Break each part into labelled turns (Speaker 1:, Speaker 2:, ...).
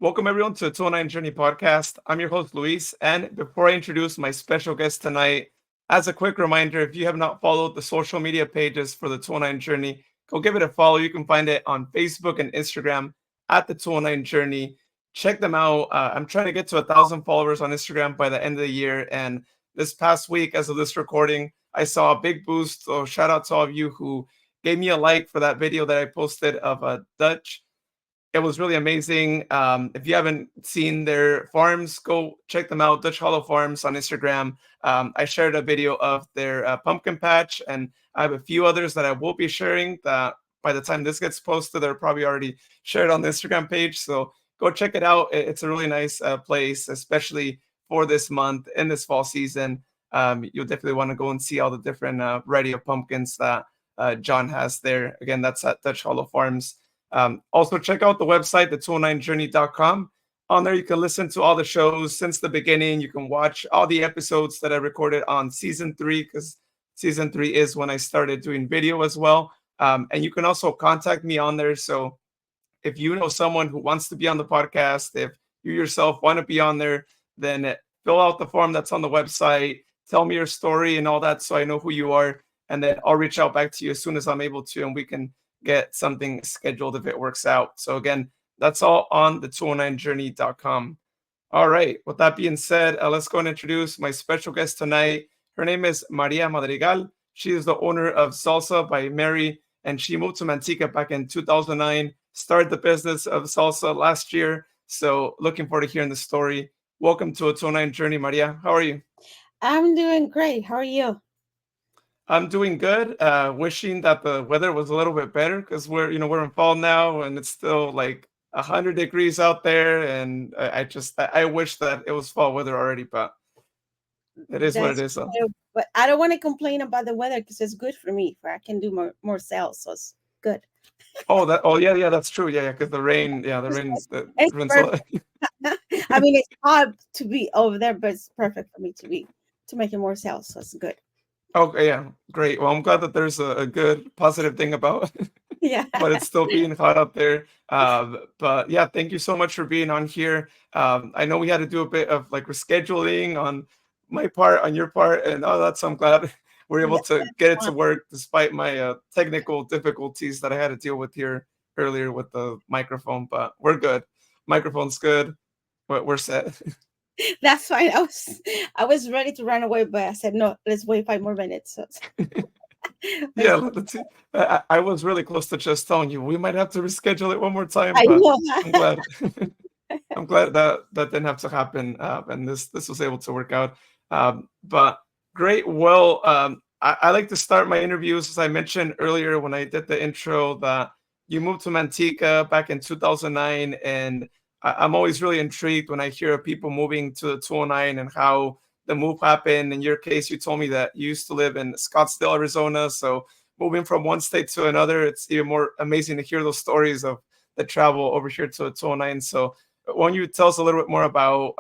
Speaker 1: Welcome everyone to the 209 Journey podcast. I'm your host Luis, and before I introduce my special guest tonight, as a quick reminder, if you have not followed the social media pages for the 209 Journey, go give it a follow. You can find it on Facebook and Instagram at the 209 Journey. Check them out. I'm trying to get to 1,000 followers on Instagram by the end of the year, and this past week, as of this recording, I saw a big boost. So shout out to all of you who gave me a like for that video that I posted of a Dutch. It was really amazing. If you haven't seen their farms, go check them out. Dutch Hollow Farms on Instagram. I shared a video of their pumpkin patch, and I have a few others that I will be sharing. That by the time this gets posted, they're probably already shared on the Instagram page. So go check it out. It's a really nice place, especially for this month in this fall season. You'll definitely want to go and see all the different variety of pumpkins that John has there. Again, that's at Dutch Hollow Farms. Also, check out the website, the209journey.com. On there, you can listen to all the shows since the beginning. You can watch all the episodes that I recorded on season three, because season three is when I started doing video as well. And you can also contact me on there. So if you know someone who wants to be on the podcast, if you yourself want to be on there, then fill out the form that's on the website. Tell me your story and all that so I know who you are. And then I'll reach out back to you as soon as I'm able to, and we can get something scheduled if it works out. So again, that's all on the 209journey.com. All right. With that being said, let's go and introduce my special guest tonight. Her name is Maria Madrigal. She is the owner of Salsa by Mary, and she moved to Manteca back in 2009, started the business of salsa last year. So looking forward to hearing the story. Welcome to a 209 Journey, Maria. How are you?
Speaker 2: I'm doing great. How are you?
Speaker 1: I'm doing good. Wishing that the weather was a little bit better because we're in fall now and it's still like 100 degrees out there, and I wish that it was fall weather already, but it is what it
Speaker 2: That's
Speaker 1: is. So.
Speaker 2: but I don't want to complain about the weather because it's good for me. For I can do more sales, so it's good.
Speaker 1: Oh yeah, that's true. Yeah, because the rain, yeah, the rain's the
Speaker 2: It's
Speaker 1: rain's a
Speaker 2: perfect.
Speaker 1: lot.
Speaker 2: I mean, it's hard to be over there, but it's perfect for me to make it more sales. So it's good.
Speaker 1: Okay, yeah, great. Well, I'm glad that there's a good positive thing about
Speaker 2: Yeah.
Speaker 1: but it's still being hot out there. But yeah, thank you so much for being on here. I know we had to do a bit of like rescheduling on my part, on your part, and oh, that's I'm glad we're able to get it to work despite my technical difficulties that I had to deal with here earlier with the microphone. But we're good. Microphone's good. We're set.
Speaker 2: That's fine. I was ready to run away, but I said no. Let's wait 5 more minutes. So
Speaker 1: Yeah,
Speaker 2: let's.
Speaker 1: let's see. I was really close to just telling you we might have to reschedule it one more time,
Speaker 2: I
Speaker 1: but
Speaker 2: know.
Speaker 1: I'm glad. I'm glad that that didn't have to happen, and this was able to work out. But great. Well, I like to start my interviews, as I mentioned earlier when I did the intro, that you moved to Manteca back in 2009, and I'm always really intrigued when I hear of people moving to the 209 and how the move happened. In your case, you told me that you used to live in Scottsdale, Arizona, so moving from one state to another, it's even more amazing to hear those stories of the travel over here to the 209. So why don't you tell us a little bit more about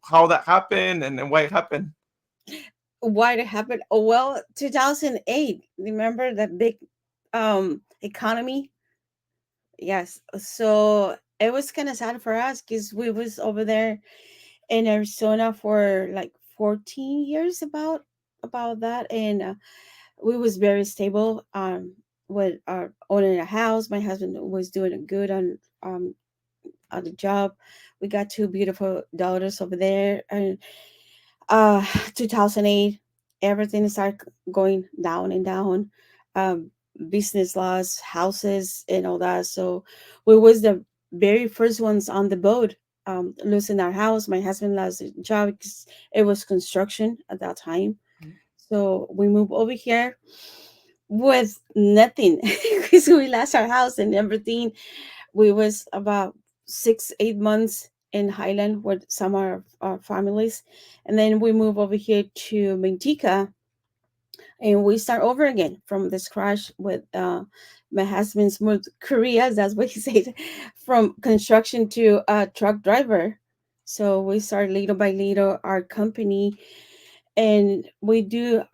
Speaker 1: how that happened and why it happened?
Speaker 2: Why it happened? Oh, well, 2008. Remember that big economy? Yes. So it was kind of sad for us because we was over there in Arizona for like 14 years about that, and we was very stable with our owning a house. My husband was doing good on the job. We got two beautiful daughters over there, and uh 2008 everything started going down and down. um Business loss, houses and all that. So we was the very first ones on the boat, losing our house. My husband lost his job because it was construction at that time. So we moved over here with nothing because we lost our house and everything. We was about 6 8 months in Highland with some of our families, and then we move over here to Manteca, and we start over again from the scratch with my husband's moved career, that's what he said, from construction to a truck driver. So we start little by little our company, and we do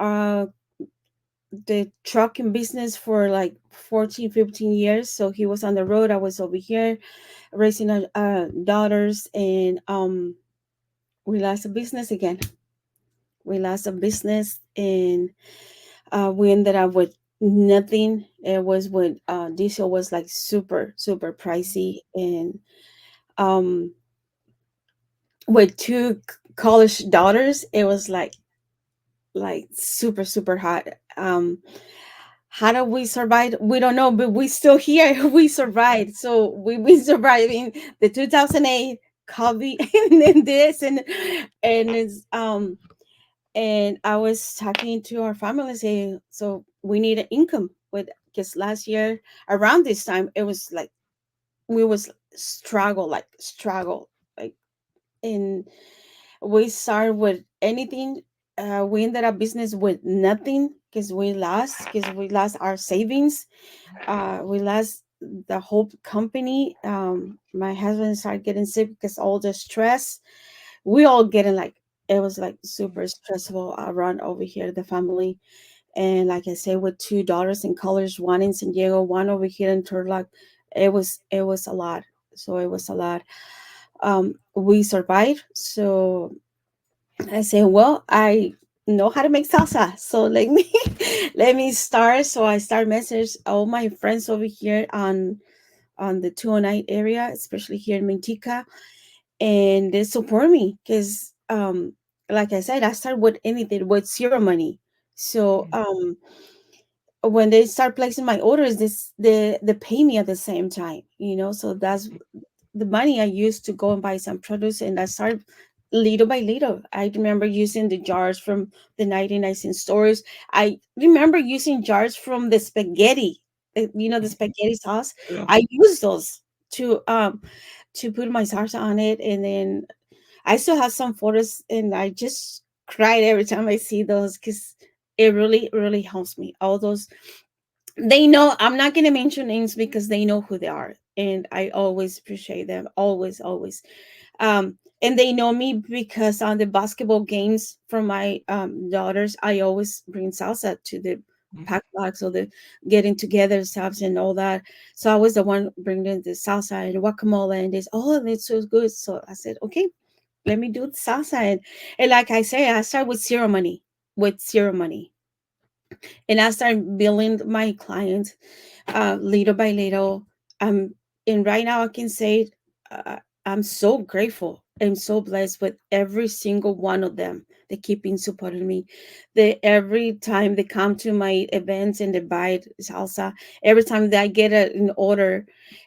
Speaker 2: the trucking business for like 14, 15 years. So he was on the road, I was over here raising our daughters, and we lost a business again. We lost a business, and we ended up with nothing. It was when diesel was like super super pricey, and um with two college daughters, it was like super super hot. How do we survive? We don't know, but we still here. We survived. So we surviving the 2008 COVID and then this, and it's and I was talking to our family saying, so we need an income with, because last year around this time it was like we was struggle like, and we started with anything. We ended up business with nothing because we lost our savings. We lost the whole company. My husband started getting sick because all the stress. We all getting like, it was like super stressful around over here, the family. And like I said, with two daughters in college, one in San Diego, one over here in Turlock, it was a lot. So it was a lot. We survived. So I said, well, I know how to make salsa. So let me let me start. So I start message all my friends over here on the 209 area, especially here in Mintica, and they support me because like I said, I start with anything with zero money. So when they start placing my orders, they pay me at the same time, so that's the money I used to go and buy some produce, and I started little by little. I remember using the jars from the 99 cent stores. I remember using jars from the spaghetti, the spaghetti sauce.
Speaker 1: Yeah.
Speaker 2: I use those to put my salsa on it, and then I still have some photos, and I just cried every time I see those because it really, really helps me. All those, they know, I'm not going to mention names because they know who they are, and I always appreciate them, always, always. And they know me because on the basketball games from my daughters, I always bring salsa to the
Speaker 1: Mhm.
Speaker 2: pack box, or the getting together stuff and all that. So I was the one bringing the salsa and guacamole, and this, oh, it's so good. So I said, okay, let me do the salsa, and like I say, I start with zero money, with zero money, and I start billing my clients little by little. Um, and right now I can say I'm so grateful. I'm so blessed with every single one of them. They keep in supporting me. They every time they come to my events and they buy salsa. Every time that I get an order,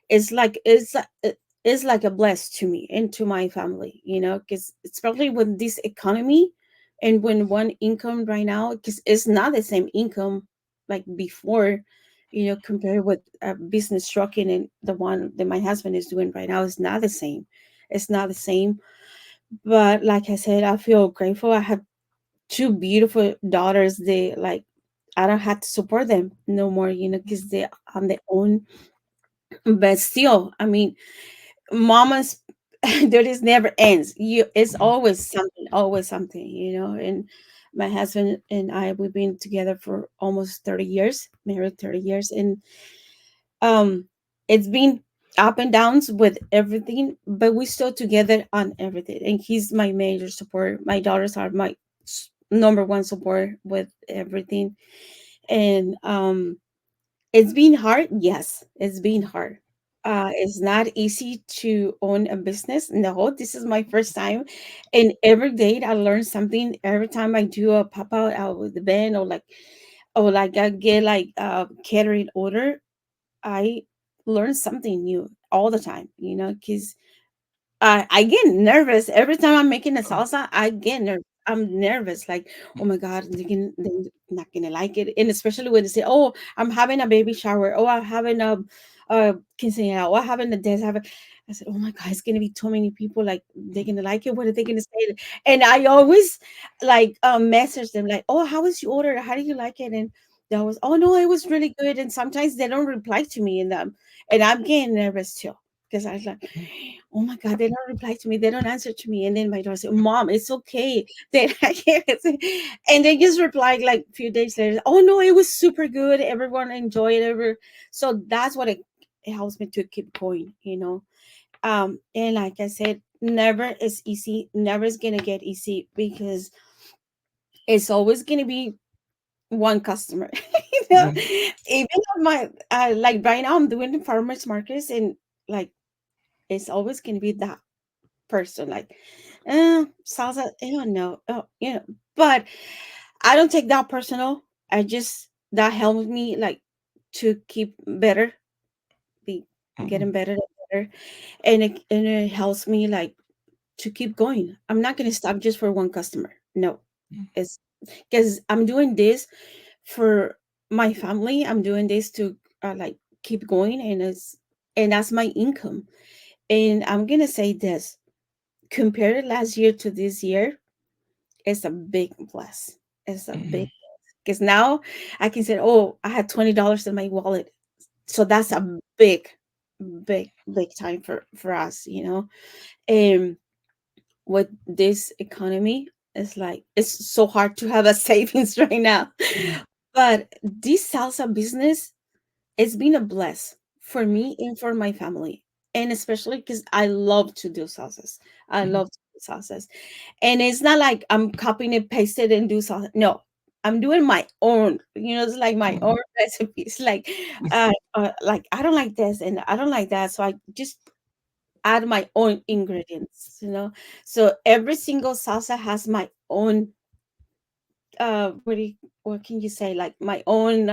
Speaker 2: it's like a bless to me and to my family. Because especially with this economy, and when one income right now, because it's not the same income like before, compared with business trucking, and the one that my husband is doing right now is not the same. It's not the same. But like I said, I feel grateful. I have two beautiful daughters. They like, I don't have to support them no more, because they're on their own. But still, I mean, mama's there is never ends. It's
Speaker 1: Mhm.
Speaker 2: always something, and my husband and I, we've been together for almost 30 years, married 30 years, and um it's been up and downs with everything, but we still together on everything, and he's my major support. My daughters are my number one support with everything. And it's been hard. Yes, it's been hard. It's not easy to own a business. No, this is my first time, and every day I learn something. Every time I do a pop out with the band, or like I get like a catering order, I learn something new all the time. Because I get nervous every time I'm making a salsa. I get nervous. I'm nervous, like, oh my God, they're not gonna like it, and especially when they say, "Oh, I'm having a baby shower," "Oh, I'm having a quinceañera," "Oh, I'm having a dance." I said, "Oh my God, it's gonna be too many people. Like, they're gonna like it. What are they gonna say?" And I always like message them like, "Oh, how was your order? How did you like it?" And they always, "Oh no, it was really good." And sometimes they don't reply to me, and I'm getting nervous too because I was like, oh my God, they don't reply to me. They don't answer to me. And then my daughter said, Mom, it's okay. Then I can't. And they just replied like a few days later, oh no, it was super good. Everyone enjoyed it. So that's what it helps me to keep going, you know. And like I said, never is easy. Never is gonna get easy because it's always gonna be one customer. You know,
Speaker 1: Mhm.
Speaker 2: even on my like right now, I'm doing the farmers markets, and like it's always gonna be that person. Like, salsa. I don't know. Oh, you know, but I don't take that personal. I just that helps me like to keep better, be getting
Speaker 1: Mhm.
Speaker 2: better and better, and it helps me like to keep going. I'm not gonna stop just for one customer. No, it's because I'm doing this for my family. I'm doing this to like keep going, and that's my income. And I'm gonna say this: compared to last year to this year, it's a big plus. It's a big
Speaker 1: Mhm.
Speaker 2: because now I can say, oh, I had $20 in my wallet, so that's a big, big time for us, you know. And with this economy, it's like it's so hard to have a savings right now. But this salsa business, it's been a bless for me and for my family. And especially because I love to do salsas. I
Speaker 1: Mhm.
Speaker 2: love to do salsas. And it's not like I'm copying and pasted and do salsa. No, I'm doing my own. You know, it's like my own
Speaker 1: Mhm.
Speaker 2: recipes. Like I don't like this and I don't like that. So I just add my own ingredients, you know. So every single salsa has my own what can you say, like my own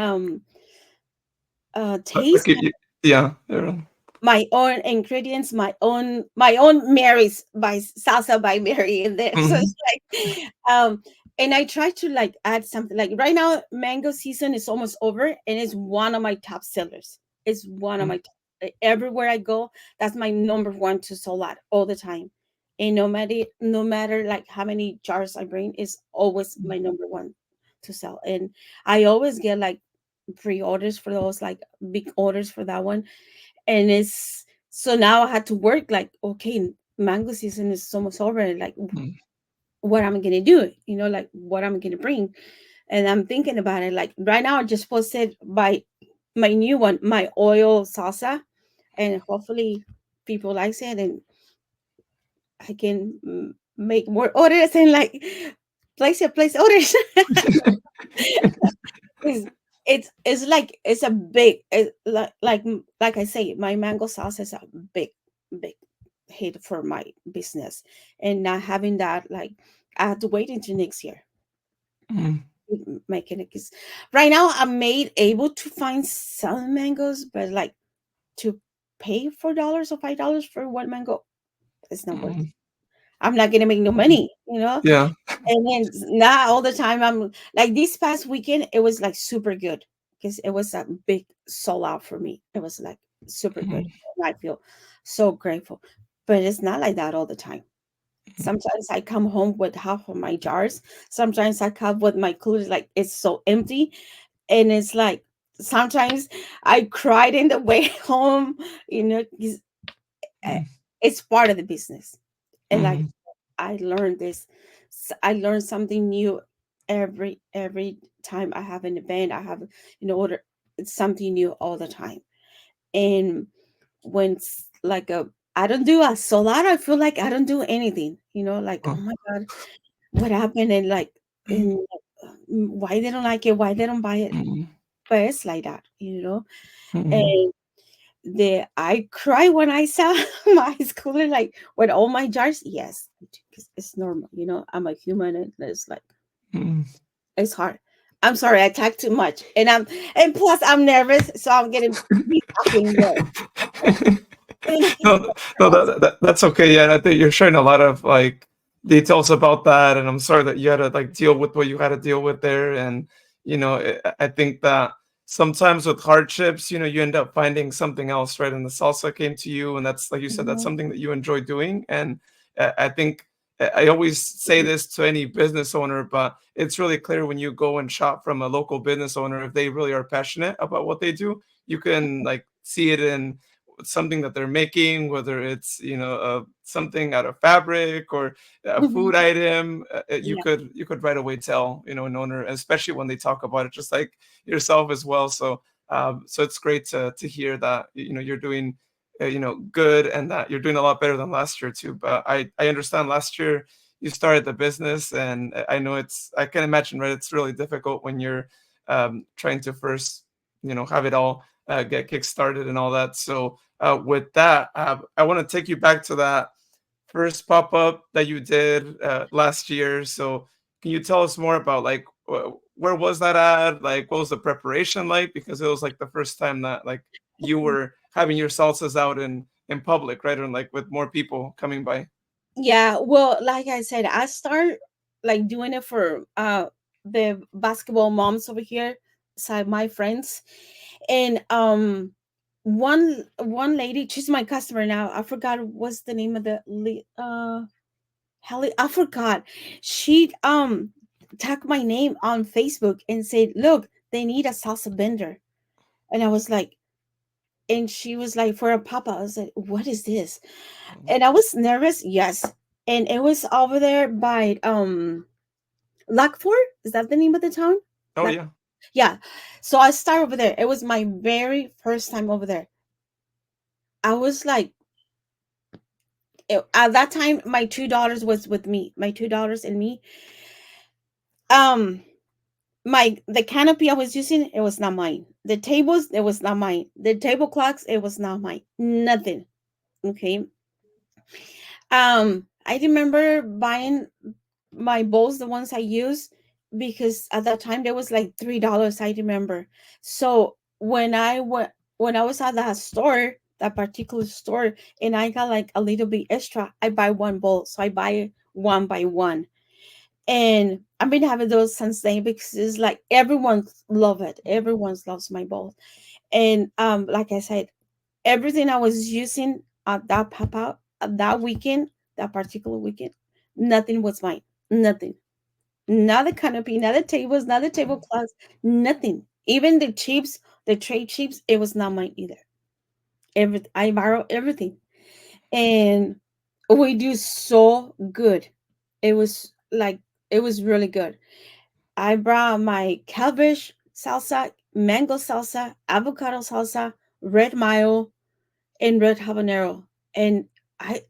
Speaker 1: Like
Speaker 2: taste,
Speaker 1: yeah. Yeah.
Speaker 2: my own ingredients, my own Mary's by salsa by Mary in there. So
Speaker 1: Mhm.
Speaker 2: it's like and I try to like add something. Like right now mango season is almost over and it's one of my top sellers. It's one of my
Speaker 1: Mhm.
Speaker 2: top, everywhere I go, that's my number one to sell out all the time. And no matter like how many jars I bring, is always my number one to sell. And I always get like pre-orders for those, like big orders for that one. And it's so now I had to work like, okay, mango season is almost over, like
Speaker 1: Mhm.
Speaker 2: what am I gonna do, you know, like what am I gonna bring. And I'm thinking about it, like right now I just posted by my new one, my oil salsa, and hopefully people likes it, and I can make more orders and like place orders. It's it's like it's a big like I say, my mango sauce is a big hit for my business, and not having that, like I have to wait until next year
Speaker 1: Mhm.
Speaker 2: making it, because right now I'm made able to find some mangoes, but like to pay $4 or $5 for one mango, it's not worth it.
Speaker 1: Mhm.
Speaker 2: I'm not gonna make no money, you know.
Speaker 1: Yeah.
Speaker 2: And then not all the time. I'm like this past weekend, it was like super good because it was a big sold out for me. It was like super good.
Speaker 1: Mhm.
Speaker 2: And I feel so grateful. But it's not like that all the time. Sometimes I come home with half of my jars. Sometimes I come with my clothes like it's so empty. And it's like sometimes I cried in the way home, you know, 'cause, uh,
Speaker 1: Mhm.
Speaker 2: it's part of the business. And like
Speaker 1: Mhm.
Speaker 2: I learned this. I learned something new every time I have an event. I have in order it's something new all the time. And when like a I don't do a solar, I feel like I don't do anything. You know, like oh
Speaker 1: Oh.
Speaker 2: my god, what happened? And like and why they don't like it? Why they don't buy it?
Speaker 1: Mhm.
Speaker 2: But it's like that, you know.
Speaker 1: Mhm.
Speaker 2: And the I cry when I saw my schooler like with all my jars. Yes, because it's normal, you know. I'm a human, and it's like
Speaker 1: Mhm.
Speaker 2: it's hard. I'm sorry, I talk too much, and plus I'm nervous, so I'm getting be talking more. Thank you
Speaker 1: No, no,
Speaker 2: so much.
Speaker 1: that's okay. Yeah, and I think you're sharing a lot of like details about that, and I'm sorry that you had to like deal with what you had to deal with there. And I think that sometimes with hardships, you end up finding something else, right? And the salsa came to you, and that's like you said, that's
Speaker 2: Mhm.
Speaker 1: something that you enjoy doing. And I think I always say this to any business owner, but it's really clear when you go and shop from a local business owner, if they really are passionate about what they do, you can like see it in something that they're making, whether it's something out of fabric or a food item,
Speaker 2: Yeah.
Speaker 1: you could right away tell an owner, especially when they talk about it, just like yourself as well. So so it's great to hear that you're doing good, and that you're doing a lot better than last year too. But I understand last year you started the business, and I know I can imagine, right? It's really difficult when you're trying to first have it all get kickstarted and all that. So with that, I want to take you back to that first pop up that you did last year. So can you tell us more about like where was that at? Like what was the preparation like? Because it was like the first time that like you were having your salsas out in public, right? And like with more people coming by.
Speaker 2: Yeah, well, like I said, I start like doing it for the basketball moms over here, side my friends. And one lady, she's my customer now. I forgot what's the name of the Hallie, I forgot. She tagged my name on Facebook and said, "Look, they need a salsa bender." And I was like, and she was like, "For a papa." I was like, "What is this?"
Speaker 1: Oh,
Speaker 2: And I was nervous, yes. And it was over there by Lackford. Is that the name of the town?
Speaker 1: oh
Speaker 2: Lack,
Speaker 1: yeah.
Speaker 2: yeah. So I started over there. It was my very first time over there. I was like, at that time, my $2 was with me. My $2 and me. Um, the canopy I was using, it was not mine. The tables, it was not mine. The table clocks, it was not mine. Nothing. Okay. I remember buying my bowls, the ones I use, because at that time there was like $3. I remember. So when I was at that store, that particular store, and I got like a little bit extra, I buy one bowl. So I buy it one by one. And I've been having those since then because it's like everyone love it. Everyone loves my bowl. And like I said, everything I was using at that pop out at that weekend, that particular weekend, nothing was mine. Nothing. Not the canopy, not the tables, not the tablecloths, nothing. Even the chips, the tray chips, it was not mine either. I borrow everything. And we do so good. It was like it was really good. I brought my cabbage salsa, mango salsa, avocado salsa, red mayo, and red habanero. And I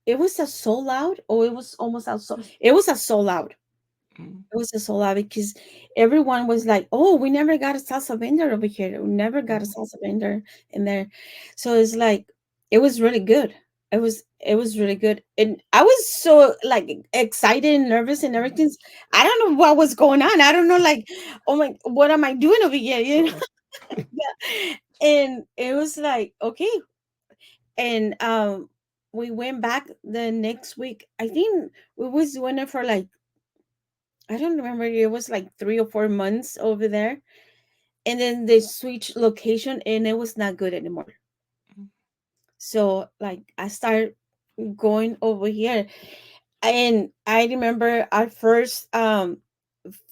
Speaker 2: it was a so loud, or it was almost out so it was a so loud.
Speaker 1: Mm,
Speaker 2: It was a so loud because everyone was like, "Oh, we never got a salsa vendor over here. We never got a
Speaker 1: mm,
Speaker 2: salsa vendor in there." So it's like it was really good. It was really good, and I was so like excited and nervous and
Speaker 1: mm.
Speaker 2: everything. I don't know what was going on. I don't know, like, oh my, what am I doing over here?
Speaker 1: Uh-huh.
Speaker 2: Yeah. And it was like okay, and we went back the next week. I think we was doing it for like I don't remember. It was like 3 or 4 months over there, and then they switched location, and it was not good anymore. So like I started going over here, and I remember our first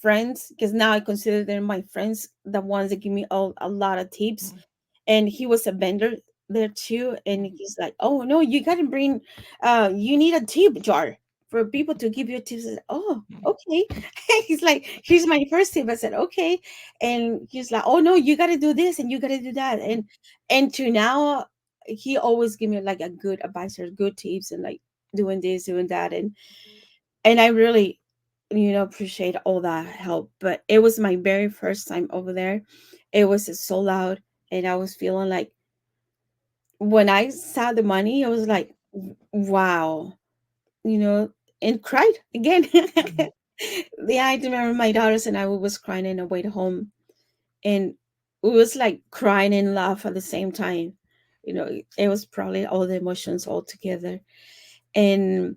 Speaker 2: friends, because now I consider them my friends, the ones that give me a lot of tips.
Speaker 1: Mm,
Speaker 2: And he was a vendor there too, and
Speaker 1: mm,
Speaker 2: he's like, "Oh no, you gotta bring you need a tip jar for people to give you tips." I said, "Oh,
Speaker 1: mm,
Speaker 2: okay." He's like, "Here's my first tip." I said, "Okay." And he's like, "Oh no, you gotta do this and you gotta do that." And to now he always give me like a good advisor, good tips, and like doing this, doing that. And I really appreciate all that help. But it was my very first time over there. It was so loud, and I was feeling like when I saw the money, I was like, wow, you know, and cried again.
Speaker 1: mm,
Speaker 2: Yeah, I remember my daughters and I was crying on the way home, and it was like crying and laugh at the same time. It was probably all the emotions all together. And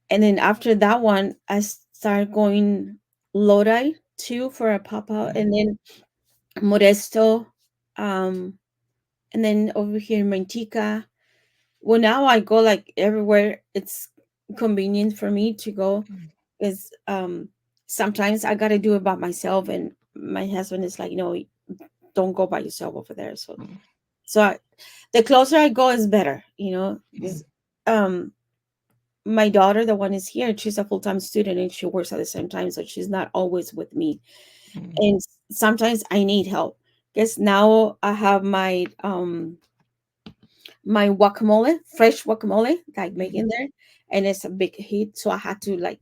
Speaker 2: then after that one, I started going Lodi too for a pop out,
Speaker 1: mm,
Speaker 2: and then Modesto, um, and then over here in Mantica. Well, now I go like everywhere. It's convenient for me to go
Speaker 1: mm,
Speaker 2: because sometimes I gotta do it by myself, and my husband is like, don't go by yourself over there. So,
Speaker 1: mm.
Speaker 2: the closer I go is better, you know,
Speaker 1: Mm,
Speaker 2: because um my daughter, the one is here, she's a full-time student and she works at the same time, so she's not always with me.
Speaker 1: mm,
Speaker 2: And sometimes I need help. Because now I have my guacamole, fresh guacamole, like
Speaker 1: mm.
Speaker 2: making there, and it's a big hit. So I had to like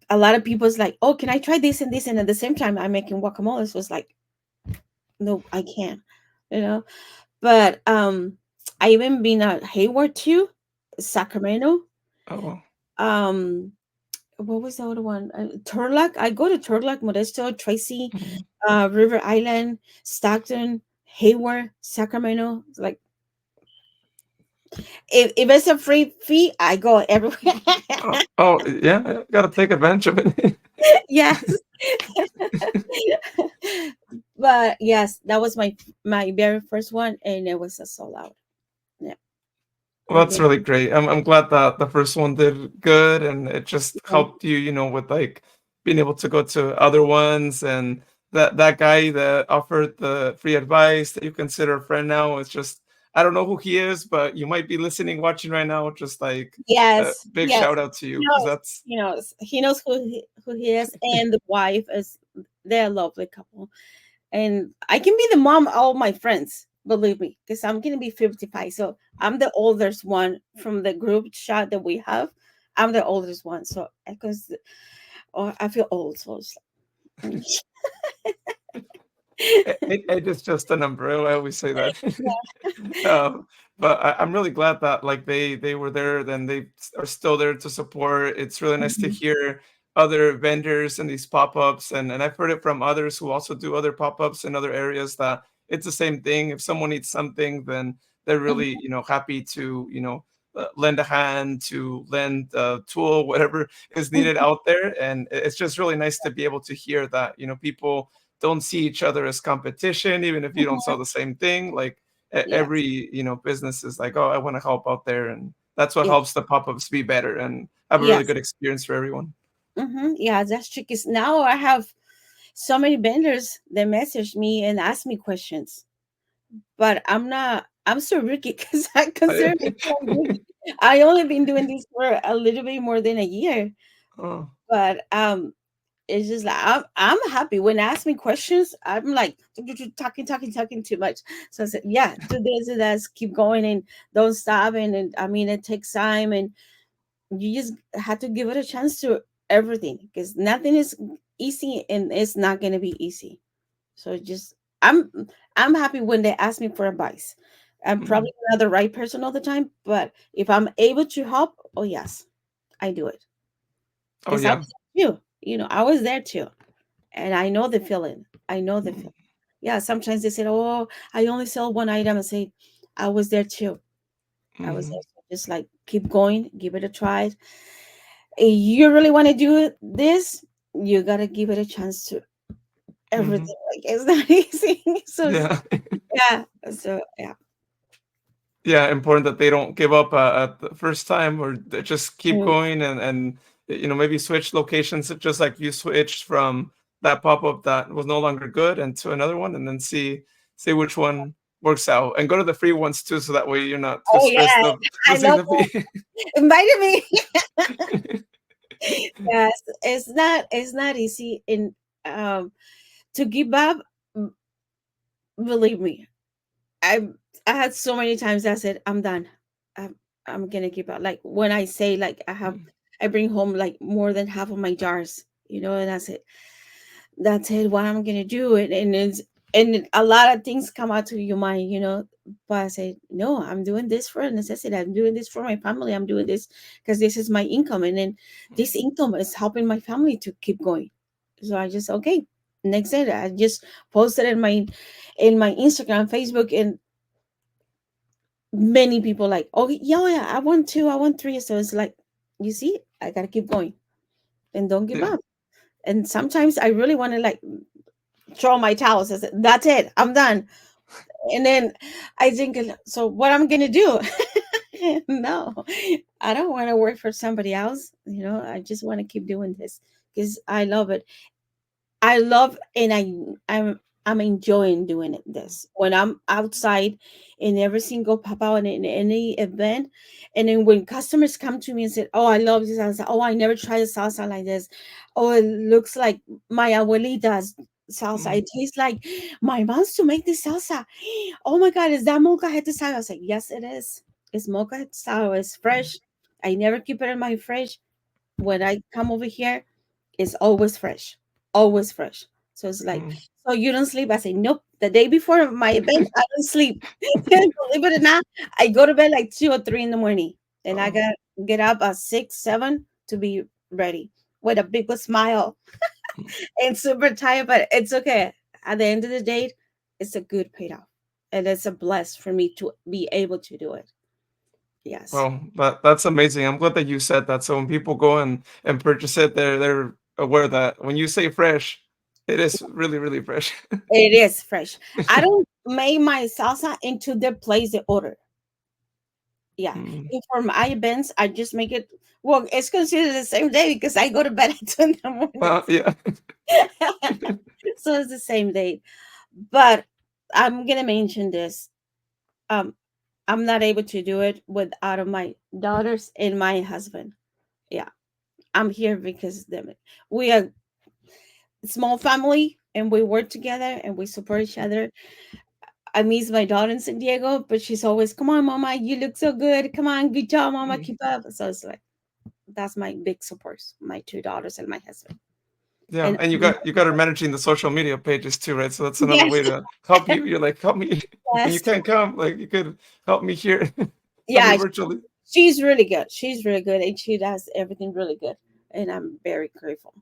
Speaker 2: a lot of people's like, oh, can I try this and this? And at the same time, I'm making guacamole. So it's like, no, I can't, you know. But I even been at Hayward too, Sacramento.
Speaker 1: Oh, well.
Speaker 2: Um, what was the other one? Turlock. I go to Turlock, Modesto, Tracy,
Speaker 1: Mm.
Speaker 2: River Island, Stockton, Hayward, Sacramento. Like if it's a free fee, I go everywhere.
Speaker 1: Oh, yeah, I gotta take advantage of it.
Speaker 2: Yes. But yes, that was my very first one, and it was a sold out. Yeah,
Speaker 1: Well,
Speaker 2: and
Speaker 1: that's
Speaker 2: then
Speaker 1: really great. I'm glad that the first one did good and it just
Speaker 2: yeah,
Speaker 1: helped you, with like being able to go to other ones and that guy that offered the free advice that you consider a friend now is just I don't know who he is, but you might be listening, watching right now. Just like a
Speaker 2: yes,
Speaker 1: big
Speaker 2: yes,
Speaker 1: shout out to you
Speaker 2: he
Speaker 1: because
Speaker 2: knows.
Speaker 1: that's
Speaker 2: He knows who he is, and the wife is. They're a lovely couple, and I can be the mom of all my friends. Believe me, because I'm gonna be 55, so I'm the oldest one from the group chat that we have. I'm the oldest one, so because oh, I feel old, so it's like,
Speaker 1: age is just a number. I always say that.
Speaker 2: yeah.
Speaker 1: But I'm really glad that like they were there, then they are still there to support. It's really nice to
Speaker 2: Mhm.
Speaker 1: hear other vendors and these pop-ups, and I've heard it from others who also do other pop-ups in other areas that it's the same thing. If someone needs something, then they're really
Speaker 2: Mhm.
Speaker 1: happy to lend a hand, to lend a tool, whatever is needed
Speaker 2: Mhm.
Speaker 1: out there, and it's just really nice to be able to hear that people don't see each other as competition, even if you don't
Speaker 2: Mhm.
Speaker 1: sell the same thing. Like
Speaker 2: Yes.
Speaker 1: every business is like, oh, I want to help out there, and that's what
Speaker 2: Yeah.
Speaker 1: helps the pop-ups be better and have a really
Speaker 2: Yes.
Speaker 1: good experience for everyone.
Speaker 2: Yeah, that's true. Because now I have so many vendors that message me and ask me questions, but I'm not. I'm so rookie because I consider myself rookie. I only been doing this for a little bit more than a year,
Speaker 1: Oh,
Speaker 2: but it's just like I'm happy when they ask me questions. I'm like talking too much. So I said, yeah, do this and that. Keep going and don't stop. And I mean, it takes time, and you just have to give it a chance to everything because nothing is easy, and it's not gonna be easy. So just I'm I'm happy when they ask me for advice. I'm
Speaker 1: mhm.
Speaker 2: probably not the right person all the time, but if I'm able to help, oh yes, I do it
Speaker 1: Oh
Speaker 2: because I
Speaker 1: yeah.
Speaker 2: was there too. I was there too, and I know the feeling. I know the
Speaker 1: Mhm,
Speaker 2: feeling. Yeah, sometimes they said, "Oh, I only sell one item." I say, "I was there too. I was there."
Speaker 1: mhm,
Speaker 2: So just like keep going, give it a try. If you really want to do this, you gotta give it a chance to
Speaker 1: mhm.
Speaker 2: everything. Like it's not easy. So
Speaker 1: Yeah.
Speaker 2: yeah. So yeah.
Speaker 1: Yeah, important that they don't give up at the first time, or they just keep
Speaker 2: Mm.
Speaker 1: going and maybe switch locations, just like you switched from that pop-up that was no longer good and to another one, and then see which one works out, and go to the free ones too, so that way you're not too
Speaker 2: Oh
Speaker 1: stressed
Speaker 2: yeah,
Speaker 1: of
Speaker 2: I
Speaker 1: losing
Speaker 2: love
Speaker 1: the
Speaker 2: that.
Speaker 1: fee.
Speaker 2: Invited me. Yes, it's not easy in um to give up. m- Believe me, I I had so many times I said I'm done. I'm I'm gonna give up. Like when I say like I bring home like more than half of my jars, and I said that's it. What I'm gonna do it, and a lot of things come out to your mind. But I say no. I'm doing this for a necessity. I'm doing this for my family. I'm doing this because this is my income, and then this income is helping my family to keep going. So I just okay. Next day, I just posted in my Instagram, Facebook, and many people like, oh yeah, yeah, I want two, I want three. So it's like, you see, I gotta keep going and don't give
Speaker 1: Yeah.
Speaker 2: up. And sometimes I really want to like throw my towels. I said, that's it, I'm done. And then I think, so what I'm gonna do? No, I don't want to work for somebody else. I just want to keep doing this because I love it. I love, and I'm I'm enjoying doing it this when I'm outside in every single pop out and in any event. And then when customers come to me and say, "Oh, I love this salsa. Oh, I never tried a salsa like this. Oh, it looks like my abuelita's salsa.
Speaker 1: Mm,
Speaker 2: It tastes like my mom's to make this salsa. Oh my God, is that molcajete style?" I was like, "Yes, it is. It's molcajete style. It's
Speaker 1: mm,
Speaker 2: fresh. I never keep it in my fridge. When I come over here, it's always fresh, always fresh." So it's like,
Speaker 1: mm.
Speaker 2: "So you don't sleep?" I say, "Nope. The day before my event, I don't sleep." Believe it or not, I go to bed like 2 or 3 in the morning, and I
Speaker 1: Oh,
Speaker 2: got get up at 6, 7 to be ready with a big smile
Speaker 1: mm.
Speaker 2: and super tired, but it's okay. At the end of the day, it's a good payoff, and it's a bless for me to be able to do it. Yes,
Speaker 1: Well, that's amazing. I'm glad that you said that. So when people go and purchase it, they're aware that when you say fresh, it is really, really fresh.
Speaker 2: it is fresh. I don't make my salsa into the place the order. Yeah.
Speaker 1: Mm.
Speaker 2: And for my events, I just make it, well, it's considered the same day because I go to bed at 2 in the morning.
Speaker 1: Yeah.
Speaker 2: So it's the same day. But I'm gonna mention this. Um, I'm not able to do it without of my daughters and my husband. Yeah. I'm here because of them. We are a small family and we work together and we support each other. I miss my daughter in San Diego, but she's always, "Come on, mama, you look so good. Come on, good job, mama,
Speaker 1: Mm.
Speaker 2: keep up." So it's like that's my big supports, my two daughters and my husband.
Speaker 1: Yeah,
Speaker 2: And
Speaker 1: and you got her managing the social media pages too, right? So that's another
Speaker 2: yes,
Speaker 1: way to help you. You're like, help me when you
Speaker 2: yes,
Speaker 1: can't come. Like you could help me here, help me
Speaker 2: yeah,
Speaker 1: virtually.
Speaker 2: she's really good. She's really good, and she does everything really good. And I'm very grateful.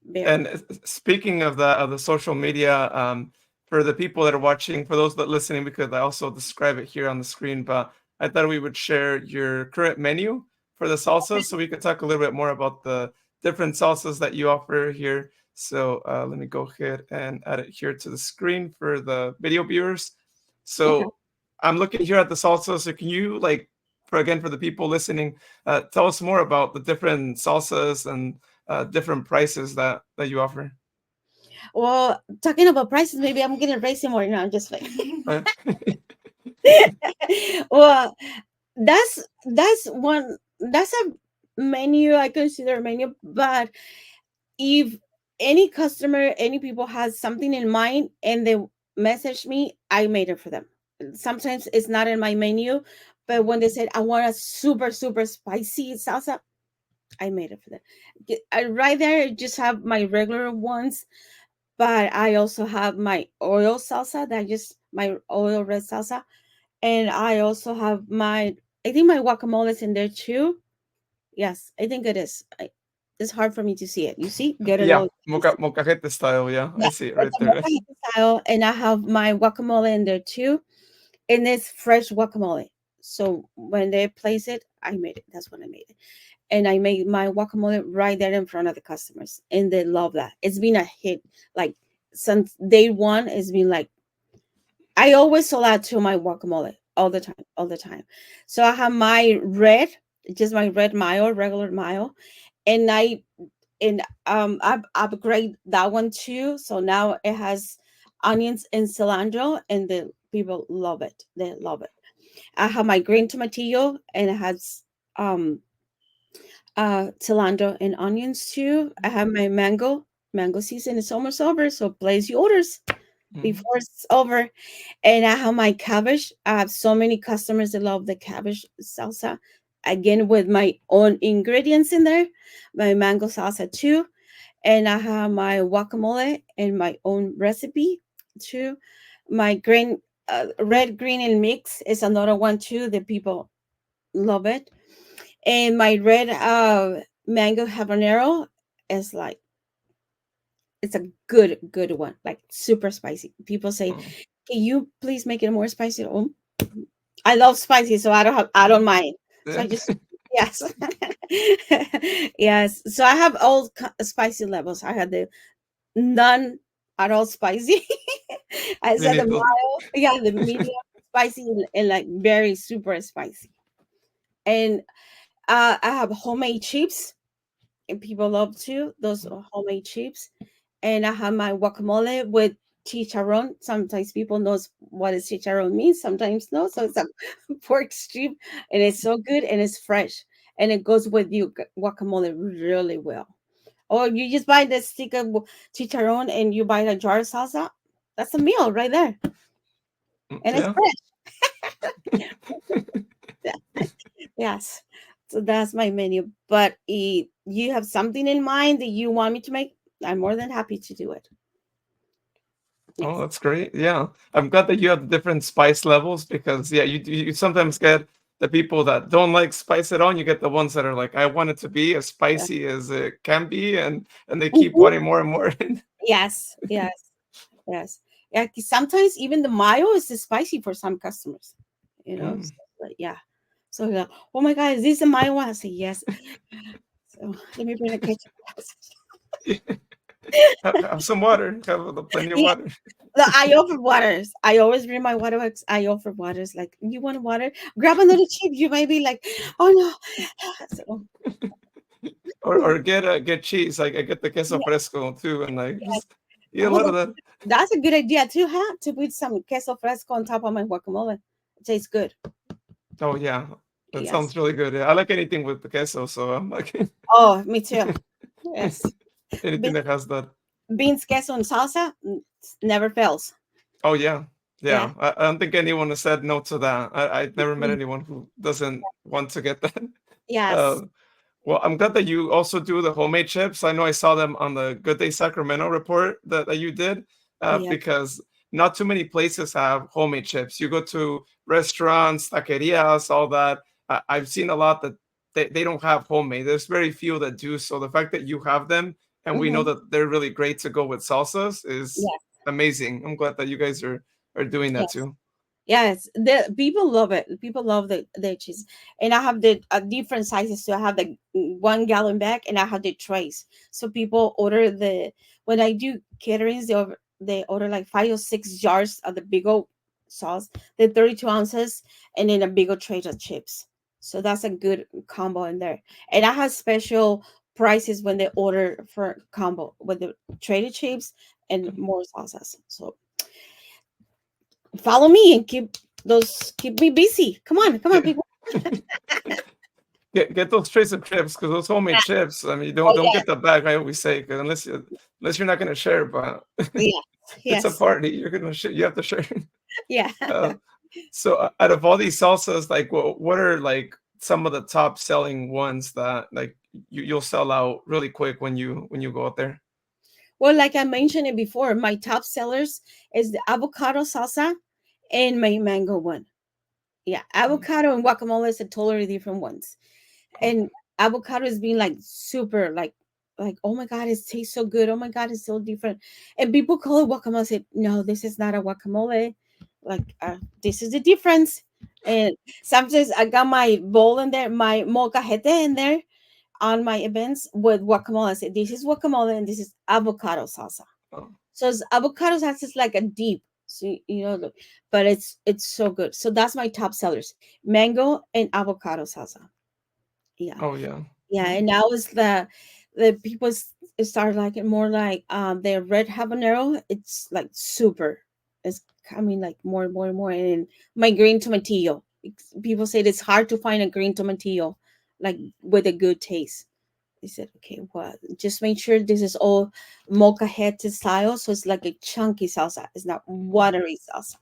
Speaker 2: Very.
Speaker 1: And speaking of the social media, for the people that are watching, for those that are listening, because I also describe it here on the screen, but I thought we would share your current menu for the salsas, so we could talk a little bit more about the different salsas that you offer here. So let me go ahead and add it here to the screen for the video viewers.
Speaker 2: Okay.
Speaker 1: So I'm looking here at the salsa. So can you like, for again for the people listening, tell us more about the different salsas and different prices that you offer.
Speaker 2: Well, talking about prices, maybe I'm gonna raise it more now. I'm just like,
Speaker 1: Uh,
Speaker 2: well, that's a menu. I consider a menu, but if any customer, any people has something in mind and they message me, I made it for them. Sometimes it's not in my menu, but when they said I want a super super spicy salsa, I made it for them. Right there, I just have my regular ones, but I also have my oil salsa that just my oil red salsa, and I also have my, I think my guacamole is in there too. Yes, I think it is. It's hard for me to see it. You see, get it
Speaker 1: yeah,
Speaker 2: all.
Speaker 1: molcajete style. Yeah, I
Speaker 2: Yeah,
Speaker 1: see it
Speaker 2: it's
Speaker 1: right
Speaker 2: a
Speaker 1: there.
Speaker 2: mocha style, and I have my guacamole in there too, and it's fresh guacamole. So when they place it, I made it. That's when I made it, and I made my guacamole right there in front of the customers, and they love that. It's been a hit. Like since day one, it's been like I always sold out to my guacamole all the time, all the time. So I have my red, just my red mayo, regular mayo, and I've upgrade that one too. So now it has onions and cilantro, and the people love it. They love it. I have my green tomatillo, and it has um cilantro and onions too. I have my mango season is almost over, so place your orders
Speaker 1: Mhm.
Speaker 2: before it's over. And I have my cabbage. I have so many customers that love the cabbage salsa. Again, with my own ingredients in there, my mango salsa too. And I have my guacamole and my own recipe too. My green, red, green, and mix is another one too. The people love it. And my red mango habanero is like, it's a good one, like super spicy. People say,
Speaker 1: Oh,
Speaker 2: "Can you please make it more spicy?" Oh, I love spicy, so I don't mind. So
Speaker 1: yeah.
Speaker 2: I just yes, yes. So I have all spicy levels. I had the none at all spicy. I
Speaker 1: You
Speaker 2: said the
Speaker 1: need those.
Speaker 2: mild, yeah, the medium spicy, and like very super spicy. And I have homemade chips, and people love too those homemade chips. And I have my guacamole with chicharron. Sometimes people knows what is chicharron means, sometimes no. So it's a pork strip, and it's so good and it's fresh, and it goes with you guacamole really well. Or you just buy the stick of chicharron and you buy a jar of salsa. That's a meal right there, and it's
Speaker 1: Yeah.
Speaker 2: fresh. Yes. So that's my menu. But if you have something in mind that you want me to make, I'm more than happy to do it.
Speaker 1: Oh,
Speaker 2: Yes.
Speaker 1: that's great. Yeah. I'm glad that you have different spice levels because yeah, you sometimes get the people that don't like spice at all, and you get the ones that are like, I want it to be as
Speaker 2: Yeah.
Speaker 1: spicy as it can be, and they keep
Speaker 2: Mhm.
Speaker 1: wanting more and more.
Speaker 2: Yes. Yes. Yes. Yeah. 'Cause sometimes even the mayo is spicy for some customers. You know.
Speaker 1: Mm.
Speaker 2: So, like, yeah. So yeah. Oh my God, is this the mayo one? I say yes. So let me bring the ketchup.
Speaker 1: Have some water. Have plenty of
Speaker 2: Yeah.
Speaker 1: water.
Speaker 2: The I offer waters. I always bring my water. I offer waters. Like, you want water? Grab another chip. You might be like, oh no. So,
Speaker 1: Or get cheese. Like I get the queso
Speaker 2: yeah,
Speaker 1: fresco too, and I
Speaker 2: yeah.
Speaker 1: just eat a
Speaker 2: Oh,
Speaker 1: lot of that.
Speaker 2: that's a good idea too, huh? To put some queso fresco on top of my guacamole. It tastes good.
Speaker 1: Oh yeah, that
Speaker 2: Yes.
Speaker 1: sounds really good. Yeah, I like anything with the queso, so I'm like
Speaker 2: Oh, me too. Yes.
Speaker 1: anything
Speaker 2: Be-
Speaker 1: that has that.
Speaker 2: Beans, queso, and salsa never fails.
Speaker 1: Oh yeah,
Speaker 2: Yeah.
Speaker 1: yeah. I don't think anyone has said no to that. I never met
Speaker 2: Mm.
Speaker 1: anyone who doesn't want to get that.
Speaker 2: Yes.
Speaker 1: Uh, well, I'm glad that you also do the homemade chips. I know I saw them on the Good Day Sacramento report that you did,
Speaker 2: Yeah.
Speaker 1: because not too many places have homemade chips. You go to restaurants, taquerias, all that. I've seen a lot that they don't have homemade. There's very few that do. So the fact that you have them and we know
Speaker 2: Hmm.
Speaker 1: that they're really great to go with salsas is
Speaker 2: Yes.
Speaker 1: amazing. I'm glad that you guys are doing that
Speaker 2: Yes.
Speaker 1: too.
Speaker 2: Yes, the people love it. People love the cheese, and I have the different sizes. So I have the 1 gallon bag, and I have the trays. So people order the when I do caterings, they order like 5 or 6 jars of the big old sauce, the 32 ounces, and then a big old tray of chips. So that's a good combo in there. And I have special prices when they order for combo with the traded chips and more salsas. So follow me and keep me busy. Come on,
Speaker 1: Yeah.
Speaker 2: people.
Speaker 1: Get those trays of chips because those homemade chips. I mean,
Speaker 2: Oh
Speaker 1: don't
Speaker 2: yeah,
Speaker 1: get the bag. I always say 'cause unless you're not gonna share, but
Speaker 2: yes,
Speaker 1: it's a
Speaker 2: yes,
Speaker 1: party. You're gonna share. You have to share.
Speaker 2: yeah.
Speaker 1: Uh, so out of all these salsas, like what are like some of the top selling ones that like you'll sell out really quick when you go out there?
Speaker 2: Well, like I mentioned it before, my top sellers is the avocado salsa and my mango one. Yeah,
Speaker 1: Mm,
Speaker 2: avocado and guacamole is a totally different ones. And
Speaker 1: okay.
Speaker 2: avocado is being like super like oh my god, it tastes so good. Oh my god, it's so different. And people call it guacamole. I said, no, this is not a guacamole. Like this is the difference. And sometimes I got my bowl in there, my molcajete in there on my events with guacamole. I said, this is guacamole and this is avocado salsa.
Speaker 1: Oh,
Speaker 2: So it's avocado salsa is like a deep, so you know, but it's so good. So that's my top sellers: mango and avocado salsa. Yeah,
Speaker 1: oh yeah.
Speaker 2: yeah.
Speaker 1: Mm,
Speaker 2: And now is the people start like it more like the red habanero. It's like super. It's coming like more and more and more. And my green tomatillo. People said it's hard to find a green tomatillo like with a good taste. They said, okay, well, just make sure this is all molcajete style, so it's like a chunky salsa. It's not watery salsa.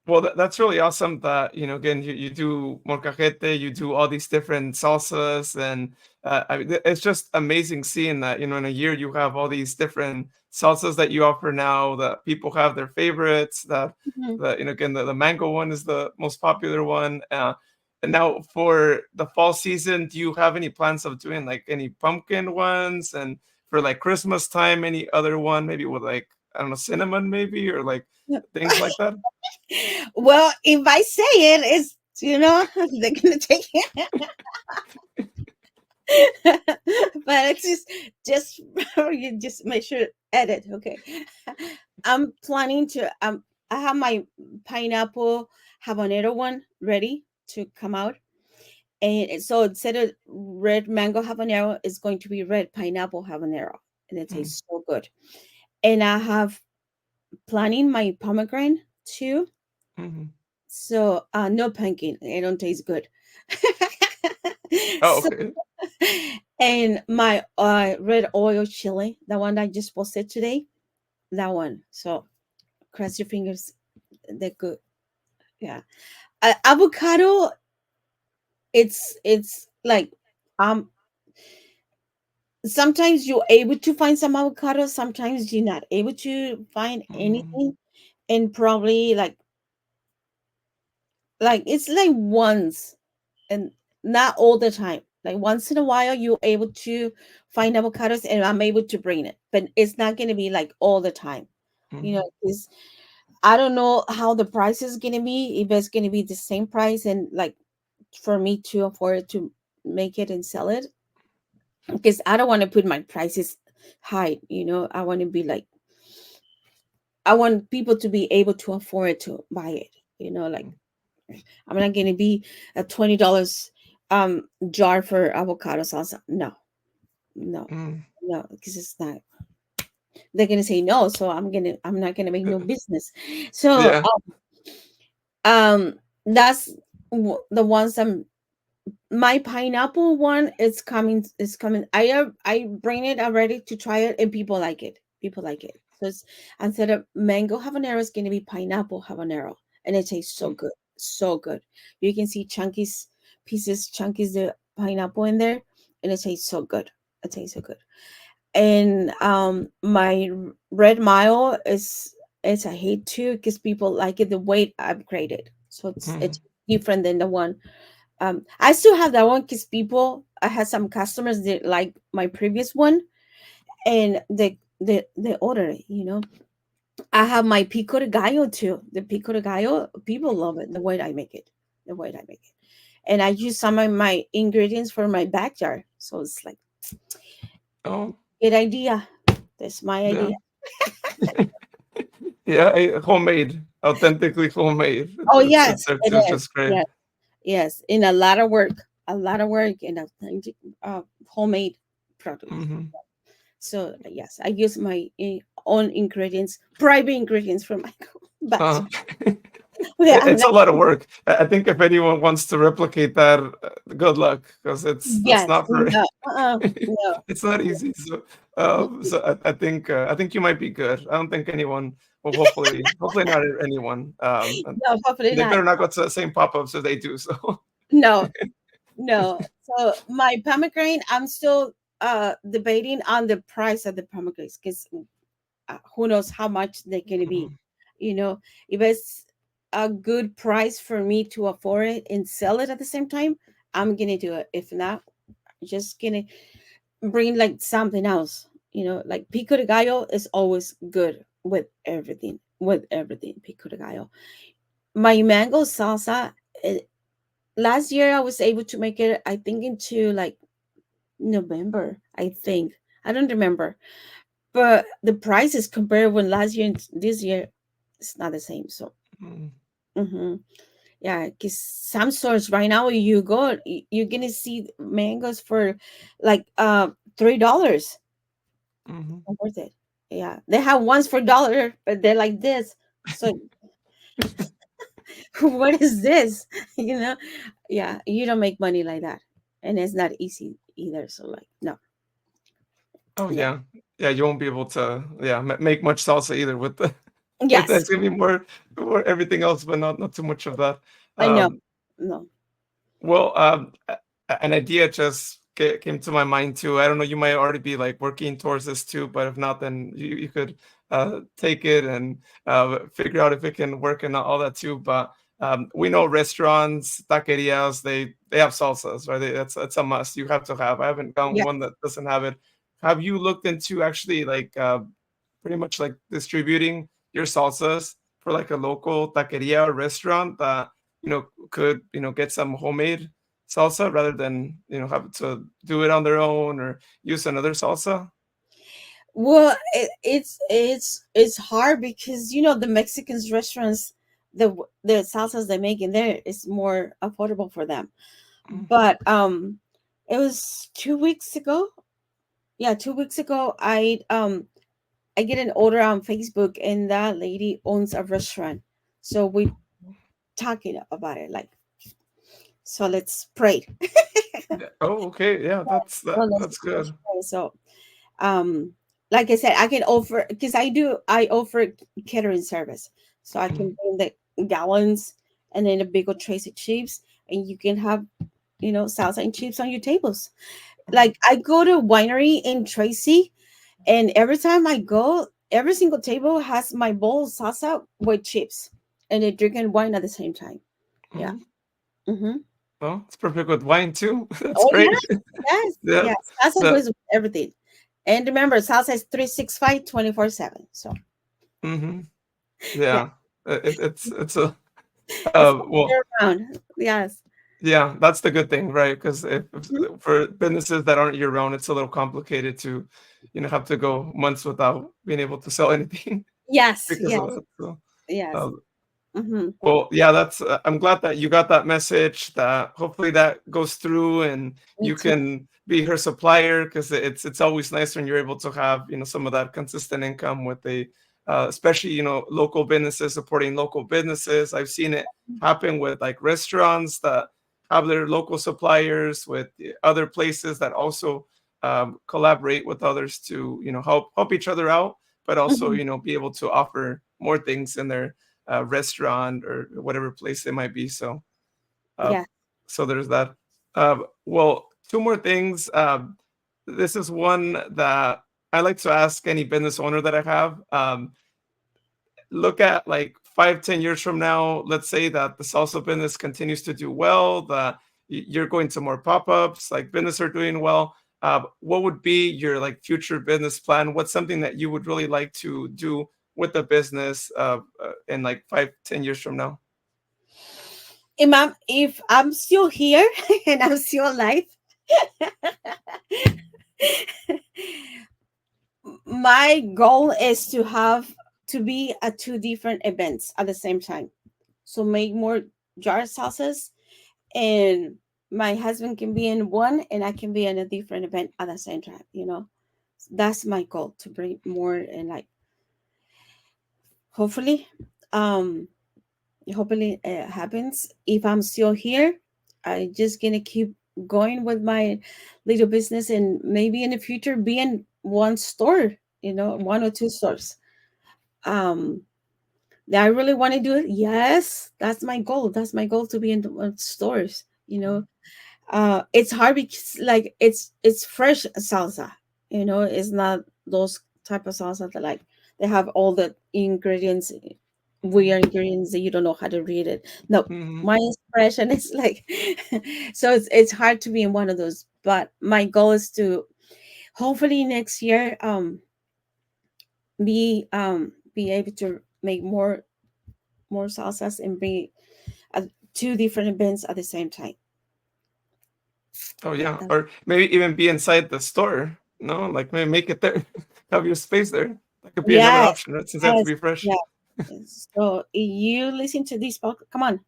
Speaker 1: well, that's really awesome that, again, you do molcajete, you do all these different salsas, and I mean, it's just amazing seeing that, in a year you have all these different salsas that you offer now that people have their favorites.
Speaker 2: Mhm.
Speaker 1: Again, the mango one is the most popular one. And now for the fall season, do you have any plans of doing like any pumpkin ones? And for like Christmas time, any other one, maybe with like, I don't know, cinnamon maybe, or like things like that?
Speaker 2: Well, if I say it, it's they're gonna take it. But it's just you just make sure edit. Okay. I'm planning to I have my pineapple habanero one ready to come out. So instead of red mango habanero, it's going to be red pineapple habanero. And it
Speaker 1: Mm,
Speaker 2: tastes so good. And I have planting my pomegranate too.
Speaker 1: Hmm.
Speaker 2: So no pumpkin. It don't taste good.
Speaker 1: Oh,
Speaker 2: So
Speaker 1: okay.
Speaker 2: and my red oil chili, the one I just posted today, that one. So cross your fingers. They're good. Yeah. Avocado. It's like um sometimes you're able to find some avocados, sometimes you're not able to find
Speaker 1: Hmm.
Speaker 2: anything, and probably like it's like once and not all the time. Like once in a while you're able to find avocados and I'm able to bring it, but it's not gonna be like all the time. You know,
Speaker 1: Hmm.
Speaker 2: it's I don't know how the price is gonna be, if it's gonna be the same price and like for me to afford to make it and sell it, because I don't want to put my prices high. I want to be like I want people to be able to afford to buy it. Like I'm not gonna be a $20 jar for avocado salsa. No, no,
Speaker 1: Hmm.
Speaker 2: no, because it's not. They're gonna say no, so I'm not gonna make no business. So
Speaker 1: Yeah.
Speaker 2: um, that's the ones my pineapple one is coming. I bring it already to try it and people like it. So it's instead of mango habanero, it's going to be pineapple habanero, and it tastes so good, so good. You can see chunkies the pineapple in there, and it tastes so good. It tastes so good. And my red mile is it's a hate too because people like it the way I upgraded, so it's
Speaker 1: Hmm.
Speaker 2: different than the one. I still have that one because I had some customers that like my previous one, and they order it. I have my pico de gallo too. The pico de gallo, people love it the way I make it, the way I make it, and I use some of my ingredients for my backyard. So it's like
Speaker 1: Oh,
Speaker 2: good idea. That's my
Speaker 1: yeah.
Speaker 2: idea.
Speaker 1: Yeah, homemade, authentically homemade.
Speaker 2: Oh
Speaker 1: It's
Speaker 2: yes, it
Speaker 1: it's
Speaker 2: is.
Speaker 1: just great.
Speaker 2: Yes, yes. In a lot of work, and authentic, homemade produce.
Speaker 1: Hmm.
Speaker 2: So yes, I use my own ingredients, private ingredients from my batch.
Speaker 1: Huh.
Speaker 2: Yeah, I'm
Speaker 1: It's
Speaker 2: not.
Speaker 1: a lot of work. I think if anyone wants to replicate that, good luck, because it's
Speaker 2: Yes,
Speaker 1: not for
Speaker 2: no, no,
Speaker 1: it's not easy. So I think you might be good. I don't think anyone. Well, hopefully not anyone. And
Speaker 2: no. Hopefully
Speaker 1: they
Speaker 2: not.
Speaker 1: better not go to the same pop-ups as they do. So.
Speaker 2: No, no. So my pomegranate, I'm still debating on the price of the pomegranates because who knows how much they're gonna be.
Speaker 1: Mhm.
Speaker 2: You know, if it's a good price for me to afford it and sell it at the same time, I'm gonna do it. If not, just gonna bring like something else. Like pico de gallo is always good with everything. With everything, pico de gallo. My mango salsa. Last year, I was able to make it. I think into like November. I think I don't remember, but the prices compared when last year and this year, it's not the same. So.
Speaker 1: Mhm.
Speaker 2: hmm Yeah, because some stores right now you go, you're gonna see mangoes for like $3.
Speaker 1: Mhm.
Speaker 2: Not worth it. Yeah, they have ones for dollar, but they're like this. So what is this? You know? Yeah, you don't make money like that, and it's not easy either. So like, no,
Speaker 1: Oh
Speaker 2: yeah,
Speaker 1: yeah, yeah. You won't be able to make much salsa either with the with that.
Speaker 2: yes,
Speaker 1: It's gonna be more everything else, but not too much of that.
Speaker 2: I know,
Speaker 1: Um,
Speaker 2: no,
Speaker 1: Well, an idea just came to my mind too. I don't know, you might already be like working towards this too, but if not, then you could take it and figure out if it can work and all that too. But we know restaurants, taquerias, they have salsas, right? That's a must. You have to have. I haven't gone
Speaker 2: yeah.
Speaker 1: one that doesn't have it. Have you looked into actually like pretty much like distributing your salsas for like a local taqueria or restaurant that could get some homemade salsa rather than have to do it on their own or use another salsa?
Speaker 2: Well, it's hard because the Mexicans restaurants, the salsas they make in there is more affordable for them.
Speaker 1: Mm.
Speaker 2: But it was 2 weeks ago. Yeah, 2 weeks ago, I I get an order on Facebook, and that lady owns a restaurant. So we talking about it, like, so let's pray.
Speaker 1: Yeah. Oh, okay. Yeah,
Speaker 2: So
Speaker 1: that's
Speaker 2: let's
Speaker 1: good.
Speaker 2: pray. So um like I said, I can offer, because I offer catering service, so I
Speaker 1: Mhm.
Speaker 2: can bring the gallons and then a big old trays of chips, and you can have, salsa and chips on your tables. Like, I go to winery in Tracy, and every time I go, every single table has my bowl of salsa with chips, and they're drinking wine at the same time. Yeah.
Speaker 1: Mhm.
Speaker 2: Mm-hmm.
Speaker 1: Well, it's perfect with wine too. That's
Speaker 2: Oh
Speaker 1: great.
Speaker 2: yes, yes,
Speaker 1: Yeah.
Speaker 2: yes. Salsa
Speaker 1: The
Speaker 2: goes with everything. And remember, salsa is 365 24/7. So
Speaker 1: mhm.
Speaker 2: yeah,
Speaker 1: Yeah. It's a
Speaker 2: it's all
Speaker 1: well,
Speaker 2: year round. Yes.
Speaker 1: yeah, that's the good thing, right? Because if
Speaker 2: Mhm.
Speaker 1: for businesses that aren't year round, it's a little complicated to, have to go months without being able to sell anything
Speaker 2: Yes,
Speaker 1: because of
Speaker 2: yes,
Speaker 1: that. So,
Speaker 2: yes.
Speaker 1: uh,
Speaker 2: Mm-hmm.
Speaker 1: well, yeah, that's. I'm glad that you got that message. That hopefully that goes through, and
Speaker 2: Me
Speaker 1: you
Speaker 2: too.
Speaker 1: can be her supplier because it's always nice when you're able to have some of that consistent income with especially local businesses supporting local businesses. I've seen it happen with like restaurants that have their local suppliers with the other places that also collaborate with others to help each other out, but also
Speaker 2: Hmm.
Speaker 1: be able to offer more things in their restaurant or whatever place it might be. Uh,
Speaker 2: Yeah.
Speaker 1: so there's that. Well, two more things. This is one that I like to ask any business owner that I have. Look at like 5, 10 years from now. Let's say that the salsa business continues to do well. That you're going to more pop-ups. Like business are doing well. What would be your like future business plan? What's something that you would really like to do with the business in like 5, 10 years from now?
Speaker 2: If I'm still here and I'm still alive, my goal is to be at two different events at the same time. So make more jar salsas, and my husband can be in one and I can be in a different event at the same time, That's my goal, to bring more, and like, hopefully, um hopefully it happens. If I'm still here, I just gonna keep going with my little business, and maybe in the future be in one store, one or two stores. um do I really want to do it? Yes, that's my goal. That's my goal, to be in the stores. It's hard because, like, it's fresh salsa. It's not those type of salsa that, like, they have all the ingredients, weird ingredients that you don't know how to read it. No,
Speaker 1: Mhm.
Speaker 2: mine is fresh, and it's like, so it's hard to be in one of those. But my goal is to, hopefully, next year, be able to make more salsas, and be at two different events at the same time.
Speaker 1: Oh yeah,
Speaker 2: That's,
Speaker 1: or maybe even be inside the store. No, like maybe make it there, have your space there. That could be another
Speaker 2: yes,
Speaker 1: option, right? Since they have to
Speaker 2: yes,
Speaker 1: be fresh.
Speaker 2: yes. So you listen to this podcast. Come on,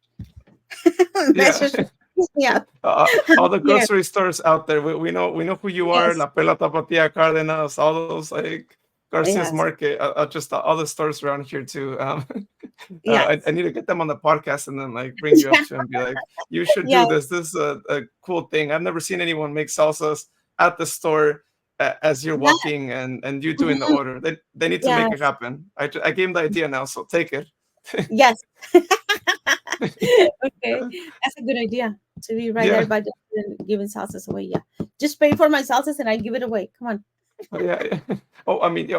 Speaker 1: Yeah,
Speaker 2: message me up.
Speaker 1: all the
Speaker 2: Here,
Speaker 1: grocery stores out there. We know who you are.
Speaker 2: yes,
Speaker 1: La Pela Tapatia, Cardenas, all those like Garcia's
Speaker 2: yes,
Speaker 1: Market. Just all the stores around here too. I
Speaker 2: yes,
Speaker 1: need to get them on the podcast and then like bring you up to and be like, you should do
Speaker 2: yes,
Speaker 1: this. This is a cool thing. I've never seen anyone make salsas at the store as you're
Speaker 2: yeah,
Speaker 1: walking and you doing the
Speaker 2: mhm,
Speaker 1: order. They need to make it
Speaker 2: yes,
Speaker 1: happen. I gave them the idea now, so take it.
Speaker 2: yes. Okay, that's a good idea, to be right there
Speaker 1: Yeah.
Speaker 2: by the giving salsas away. Yeah, just pay for my salsas and I give it away. Come on.
Speaker 1: Oh, yeah, yeah. Oh, I mean,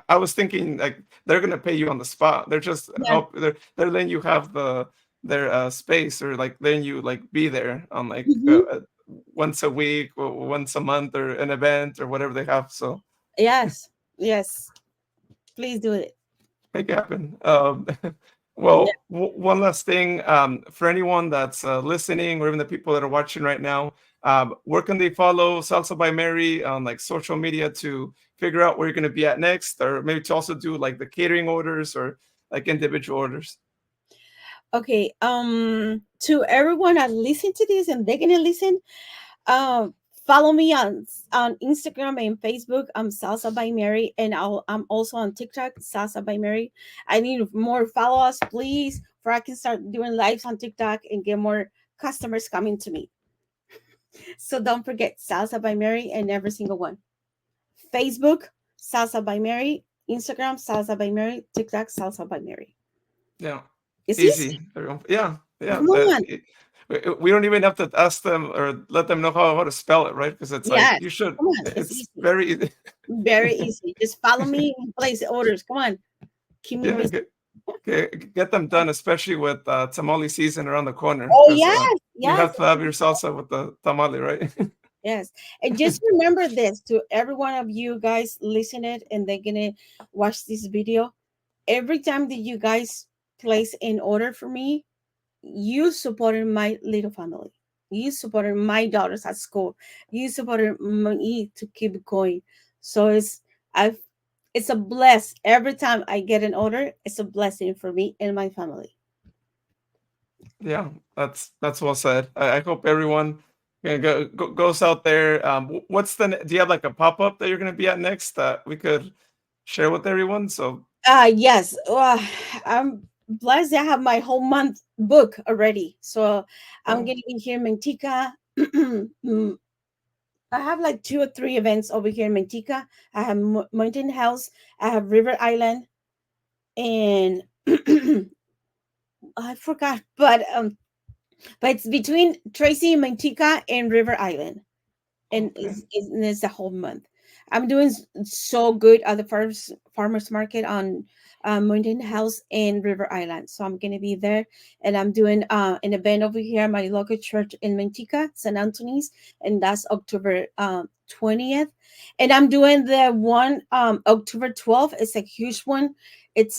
Speaker 1: I was thinking like they're gonna pay you on the spot. They're just
Speaker 2: Yeah.
Speaker 1: help. They're letting you have their space or like letting you like be there on like
Speaker 2: Hmm.
Speaker 1: once a week or once a month or an event or whatever they have. So
Speaker 2: Yes, yes. Please do it.
Speaker 1: make it happen.
Speaker 2: Yeah.
Speaker 1: Well, one last thing for anyone that's listening or even the people that are watching right now, where can they follow Salsa by Mary on like social media to figure out where you're going to be at next, or maybe to also do like the catering orders or like individual orders?
Speaker 2: Okay. To everyone that listen to this and they're gonna listen, Follow me on Instagram and Facebook. I'm Salsa by Mary, and I'm also on TikTok, Salsa by Mary. I need more followers, please, for I can start doing lives on TikTok and get more customers coming to me. So don't forget Salsa by Mary and every single one. Facebook, Salsa by Mary. Instagram, Salsa by Mary. TikTok, Salsa by Mary.
Speaker 1: Yeah.
Speaker 2: It's easy.
Speaker 1: Easy. Yeah. Yeah.
Speaker 2: Come on.
Speaker 1: We don't even have to ask them or let them know how to spell it, right? Because it's like
Speaker 2: Yes.
Speaker 1: you should.
Speaker 2: Come on. It's
Speaker 1: It's
Speaker 2: easy.
Speaker 1: very easy.
Speaker 2: Very easy. Just follow me and place orders. Come on. Keep me
Speaker 1: Yeah.
Speaker 2: busy.
Speaker 1: Get them done, especially with tamale season around the corner,
Speaker 2: Oh
Speaker 1: because
Speaker 2: yes,
Speaker 1: you
Speaker 2: yes,
Speaker 1: have to have your salsa with the tamale, right?
Speaker 2: yes. And just remember this to every one of you guys listen it and they're gonna watch this video. Every time that you guys place an order for me, you supported my little family. You supported my daughters at school. You supported me to keep going. So I've it's a bless every time I get an order. It's a blessing for me and my family.
Speaker 1: Yeah, that's well said. I hope everyone goes out there. What's do you have like a pop up that you're going to be at next that we could share with everyone? So,
Speaker 2: Yes. I'm blessed. I have my whole month book already. So I'm
Speaker 1: oh,
Speaker 2: gonna be here in Manteca. Mm, I have like two or three events over here in Manteca. I have Mountain House. I have River Island, and I forgot, but it's between Tracy and Manteca and River Island. And
Speaker 1: okay.
Speaker 2: it's a whole month. I'm doing so good at the farmers market on Mountain House and River Island. So I'm gonna be there, and I'm doing an event over here at my local church in Manteca, St. Anthony's, and that's October 20th. And I'm doing the one October 12th. It's a huge one. It's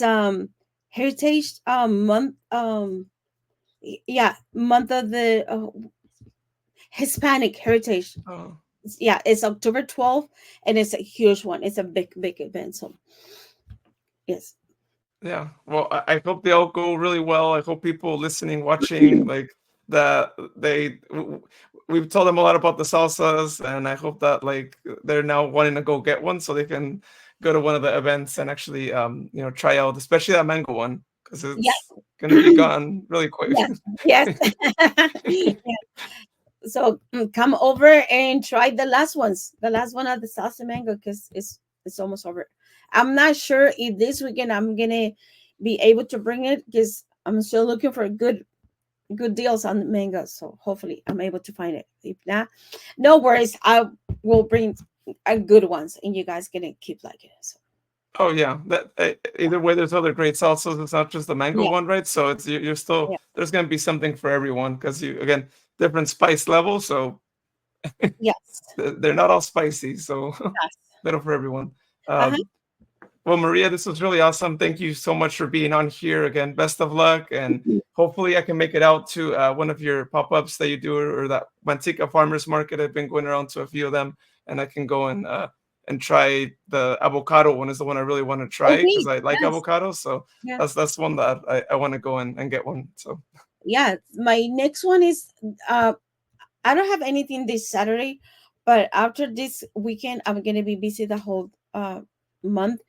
Speaker 2: Heritage month yeah, month of the Hispanic Heritage.
Speaker 1: Oh,
Speaker 2: Yeah, it's October 12th, and it's a huge one. It's a big event. So yes.
Speaker 1: yeah. Well, I hope they all go really well. I hope people listening, watching, like that we've told them a lot about the salsas, and I hope that like they're now wanting to go get one so they can go to one of the events and actually try out, especially that mango one, because
Speaker 2: Yeah.
Speaker 1: it's gonna be gone really quick.
Speaker 2: Yes. Yes. Yeah. So come over and try the last ones. The last one of the salsa mango, because it's almost over. I'm not sure if this weekend I'm gonna be able to bring it because I'm still looking for good deals on the mango. So hopefully I'm able to find it. If not, no worries. I will bring a good ones, and you guys gonna keep liking it. So
Speaker 1: Oh yeah, that either way, there's other great salsas. It's not just the mango
Speaker 2: yeah,
Speaker 1: one, right? So it's you're still
Speaker 2: yeah,
Speaker 1: there's gonna be something for everyone because you again different spice levels, so
Speaker 2: yes,
Speaker 1: they're not all spicy, so
Speaker 2: yes.
Speaker 1: better for everyone.
Speaker 2: Uh-huh.
Speaker 1: Um, well, Maria, this was really awesome. Thank you so much for being on here again. Best of luck, and hopefully I can make it out to one of your pop-ups that you do, or that Manteca Farmers Market. I've been going around to a few of them, and I can go and try the avocado one. Is the one I really want to try because
Speaker 2: Okay.
Speaker 1: I like
Speaker 2: Yes.
Speaker 1: avocados. So
Speaker 2: Yeah.
Speaker 1: that's one that I want to go and get one. So
Speaker 2: Yeah. My next one is I don't have anything this Saturday, but after this weekend I'm gonna be busy the whole month.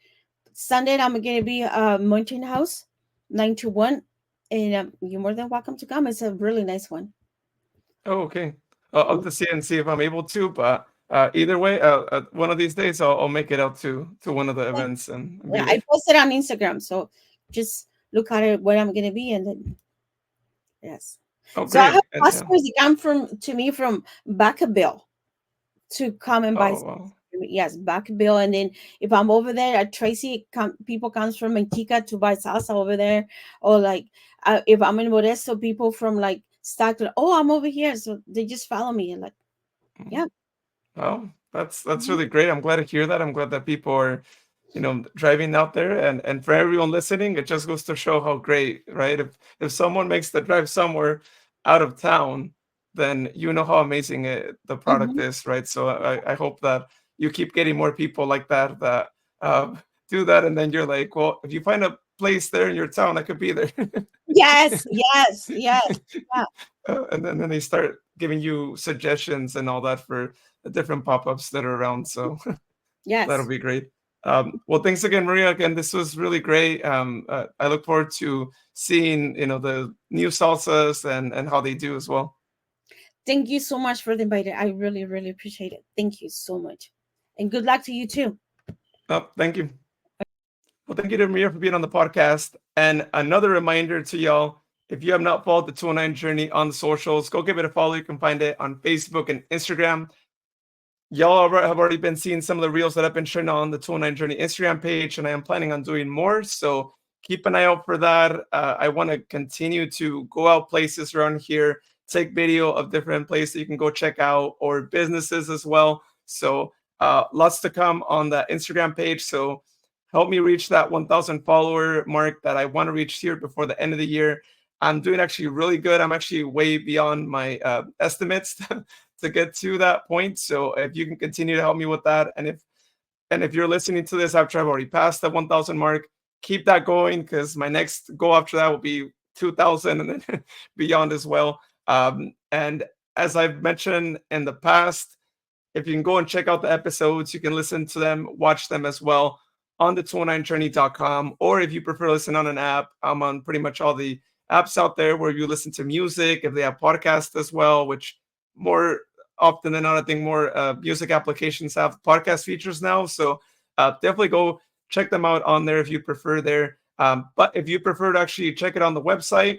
Speaker 2: Sunday I'm gonna be Mountain House 9 to 1, and you're more than welcome to come. It's a really nice one.
Speaker 1: oh, okay. I'll have to see and see if I'm able to, but either way, one of these days I'll make it out to one of the
Speaker 2: Yeah,
Speaker 1: events and be
Speaker 2: yeah. I
Speaker 1: there.
Speaker 2: posted on Instagram, so just look at it where I'm gonna be, and then yes.
Speaker 1: Oh,
Speaker 2: So I have
Speaker 1: great. And yeah.
Speaker 2: customers that come from to me from Vacaville to come and buy.
Speaker 1: Oh, wow.
Speaker 2: Yes, Vacaville, and then if I'm over there at Tracy, people comes from Manteca to buy salsa over there, or like if I'm in Modesto, people from like Stockton. Oh, I'm over here, so they just follow me and like
Speaker 1: Mhm.
Speaker 2: yeah.
Speaker 1: Well, that's
Speaker 2: Mhm.
Speaker 1: really great. I'm glad to hear that. I'm glad that people are, driving out there, and for everyone listening, it just goes to show how great, right? If someone makes the drive somewhere out of town, then you know how amazing the product
Speaker 2: Mhm.
Speaker 1: is, right? So I hope that you keep getting more people like that that uh, do that, and then you're like, well, if you find place there in your town, I could be there.
Speaker 2: Yes, yes, yes. Yeah,
Speaker 1: And then they start giving you suggestions and all that for the different pop-ups that are around. So that'll
Speaker 2: yes.
Speaker 1: be great. Well, thanks again, Maria. Again, this was really great. I look forward to seeing, the new salsas and how they do as well.
Speaker 2: Thank you so much for the invite. I really, really appreciate it. Thank you so much. And good luck to you too.
Speaker 1: Oh, thank you. Well, thank you to Maria for being on the podcast. And another reminder to y'all, if you have not followed the 209 Journey on the socials, go give it a follow. You can find it on Facebook and Instagram. Y'all have already been seeing some of the reels that I've been sharing on the 209 Journey Instagram page, and I am planning on doing more. So keep an eye out for that. I want to continue to go out places around here, take video of different places that you can go check out, or businesses as well. So lots to come on the Instagram page. So help me reach that 1,000 follower mark that I want to reach here before the end of the year. I'm doing actually really good. I'm actually way beyond my estimates to get to that point. So if you can continue to help me with that, and if you're listening to this after I've already passed the 1,000 mark, keep that going, because my next goal after that will be 2,000 and then beyond as well. And as I've mentioned in the past, if you can go and check out the episodes, you can listen to them, watch them as well on the 209journey.com. Or if you prefer listen on an app, I'm on pretty much all the apps out there where you listen to music. If they have podcasts as well, which more often than not, I think more music applications have podcast features now. So definitely go check them out on there if you prefer there. But if you prefer to actually check it on the website,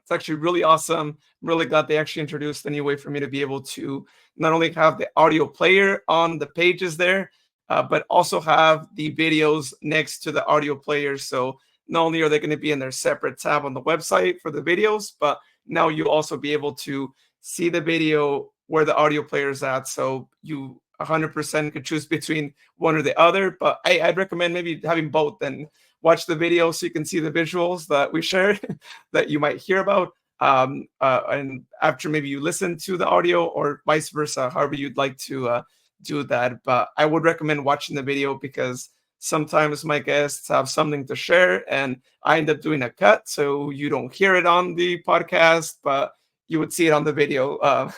Speaker 1: it's actually really awesome. I'm really glad they actually introduced a new way for me to be able to not only have the audio player on the pages there, but also have the videos next to the audio player. So not only are they going to be in their separate tab on the website for the videos, but now you'll also be able to see the video where the audio player is at. So you 100% could choose between one or the other. But I'd recommend maybe having both and watch the video so you can see the visuals that we shared that you might hear about. And after maybe you listen to the audio, or vice versa, however you'd like to do that. But I would recommend watching the video, because sometimes my guests have something to share and I end up doing a cut. So you don't hear it on the podcast, but you would see it on the video.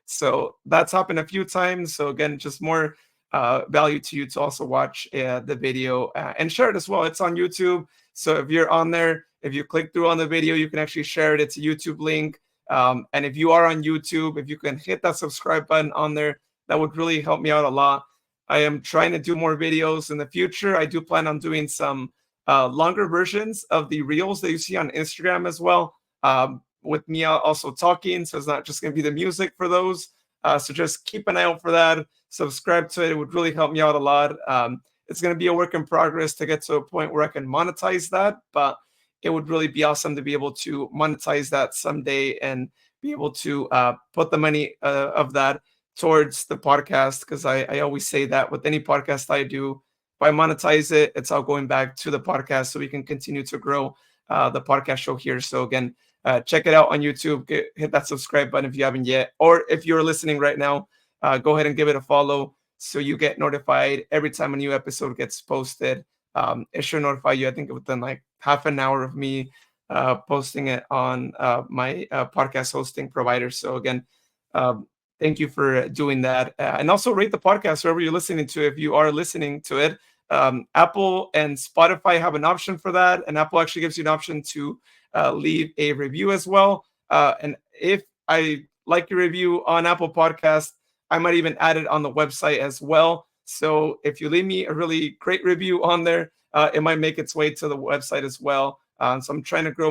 Speaker 1: So that's happened a few times. So again, just more value to you to also watch the video and share it as well. It's on YouTube. So if you're on there, if you click through on the video, you can actually share it. It's a YouTube link. And if you are on YouTube, if you can hit that subscribe button on there, that would really help me out a lot. I am trying to do more videos in the future. I do plan on doing some longer versions of the reels that you see on Instagram as well, with me also talking. So it's not just going to be the music for those. So just keep an eye out for that. Subscribe to it. It would really help me out a lot. It's going to be a work in progress to get to a point where I can monetize that, but it would really be awesome to be able to monetize that someday and be able to put the money of that towards the podcast. Because I always say that with any podcast I do, if I monetize it, it's all going back to the podcast so we can continue to grow the podcast show here. So again, check it out on YouTube. Hit that subscribe button if you haven't yet. Or if you're listening right now, go ahead and give it a follow so you get notified every time a new episode gets posted. It should notify you, I think, within like half an hour of me posting it on my podcast hosting provider. So again, thank you for doing that. And also rate the podcast wherever you're listening to. If you are listening to it, Apple and Spotify have an option for that. And Apple actually gives you an option to leave a review as well. And if I like your review on Apple Podcast, I might even add it on the website as well. So if you leave me a really great review on there, it might make its way to the website as well. So I'm trying to grow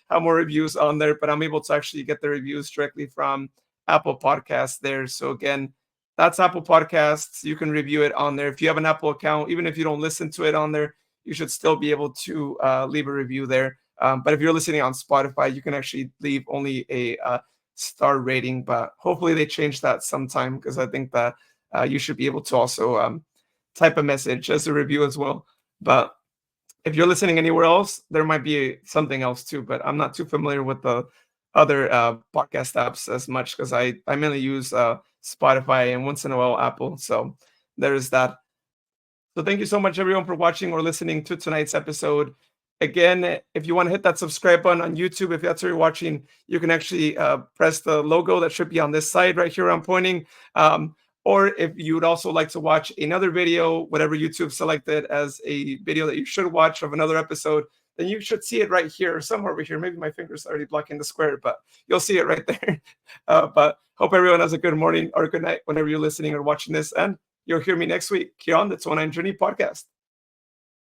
Speaker 1: have more reviews on there, but I'm able to actually get the reviews directly from Apple Podcasts there. So again, that's Apple Podcasts. You can review it on there. If you have an Apple account, even if you don't listen to it on there, you should still be able to leave a review there. But if you're listening on Spotify, you can actually leave only a star rating. But hopefully they change that sometime, because I think that you should be able to also type a message as a review as well. But if you're listening anywhere else, there might be something else too. But I'm not too familiar with the other podcast apps as much, because I mainly use Spotify and once in a while Apple. So there's that. So thank you so much, everyone, for watching or listening to tonight's episode. Again, if you want to hit that subscribe button on YouTube, if that's where you're watching, you can actually press the logo that should be on this side right here I'm pointing. Or if you would also like to watch another video, whatever YouTube selected as a video that you should watch of another episode, then you should see it right here, somewhere over here. Maybe my finger's already blocking the square, but you'll see it right there. But hope everyone has a good morning or good night whenever you're listening or watching this. And you'll hear me next week here on the 29 Journey podcast.